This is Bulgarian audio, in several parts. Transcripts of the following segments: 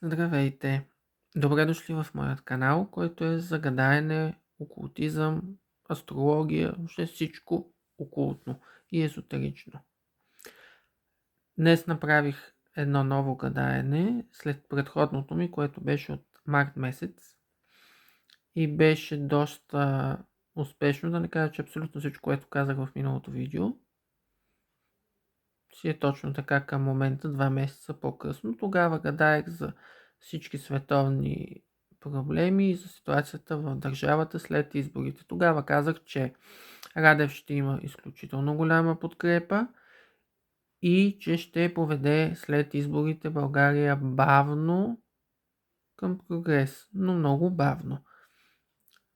Здравейте! Добре дошли в моят канал, който е за гадаене, окултизъм, астрология, въобще всичко окултно и езотерично. Днес направих едно ново гадаене след предходното ми, което беше от март месец и беше доста успешно, да не кажа, че абсолютно всичко, което казах в миналото видео, си е точно така към момента, 2 месеца по-късно. Тогава гадаех за всички световни проблеми и за ситуацията в държавата след изборите. Тогава казах, че Радев ще има изключително голяма подкрепа и че ще поведе след изборите България бавно към прогрес, но много бавно.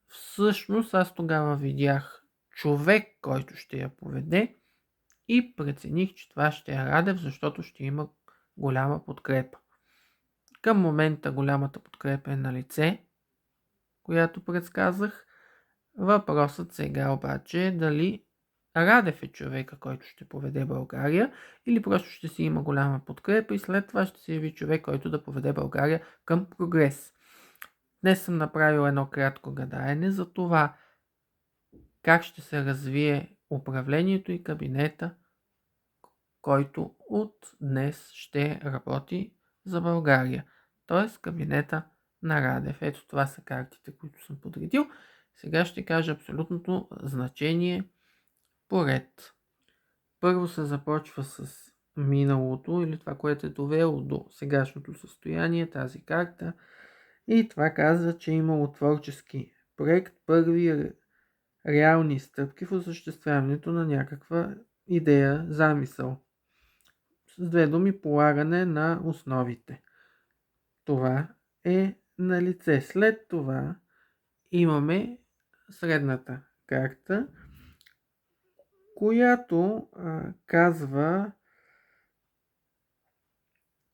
Всъщност аз тогава видях човек, който ще я поведе и прецених, че това ще е Радев, защото ще има голяма подкрепа. Към момента голямата подкрепа е на лице, която предсказах. Въпросът сега обаче е дали Радев е човека, който ще поведе България, или просто ще си има голяма подкрепа и след това ще се яви човек, който да поведе България към прогрес. Днес съм направил едно кратко гадаене за това как ще се развие управлението и кабинета, който от днес ще работи за България. Т.е. кабинета на Радев. Ето това са картите, които съм подредил. Сега ще кажа абсолютното значение по ред. Първо се започва с миналото или това, което е довело до сегашното състояние, тази карта. И това казва, че е имало творчески проект, първи реални стъпки в осъществяването на някаква идея, замисъл. С две думи, полагане на основите. Това е на лице. След това имаме средната карта, която казва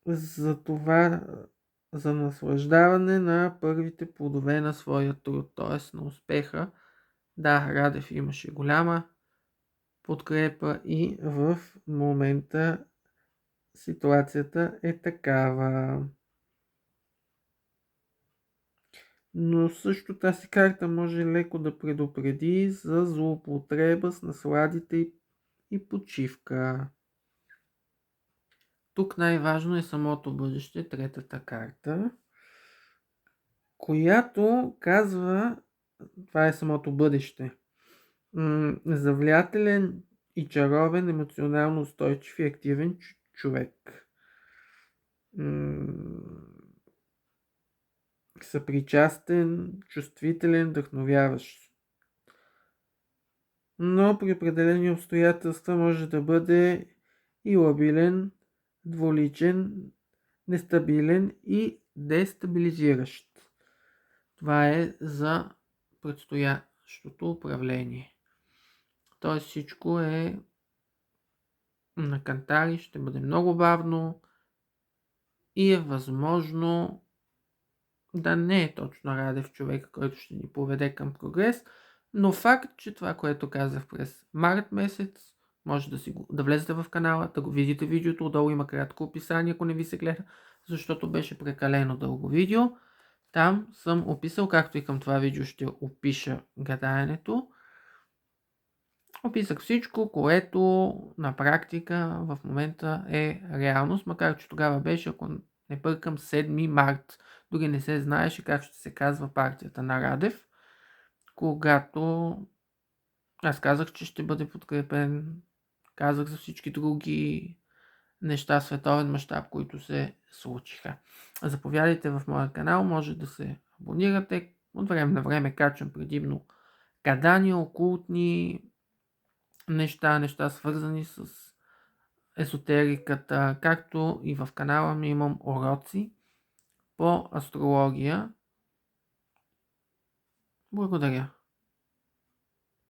за това, за наслаждаване на първите плодове на своя труд, т.е. на успеха. Да, Радев имаше голяма подкрепа и в момента ситуацията е такава. Но също тази карта може леко да предупреди за злоупотреба с насладите и почивка. Тук най-важно е самото бъдеще, третата карта, която казва, това е самото бъдеще, за влиятелен и чаровен, емоционално устойчив и активен човек. Съпричастен, чувствителен, вдъхновяващ. Но при определени обстоятелства може да бъде и лабилен, двуличен, нестабилен и дестабилизиращ. Това е за предстоящото управление. Тоест всичко е на кантари, ще бъде много бавно и е възможно да не е точно Радев човека, който ще ни поведе към прогрес, но факт, че това, което казах през март месец, може да влезете в канала, да го видите видеото, отдолу има кратко описание, ако не ви се гледа, защото беше прекалено дълго видео. Там съм описал, както и към това видео ще опиша гадаенето. Описах всичко, което на практика в момента е реалност, макар че тогава беше, ако не бъркам, 7 март. Дори не се знаеше как ще се казва партията на Радев, когато аз казах, че ще бъде подкрепен, казах за всички други неща, световен мащаб, които се случиха. Заповядайте в моя канал, може да се абонирате. От време на време качвам предимно гадания, окултни неща свързани с езотериката, както и в канала ми имам уроци по астрология. Благодаря.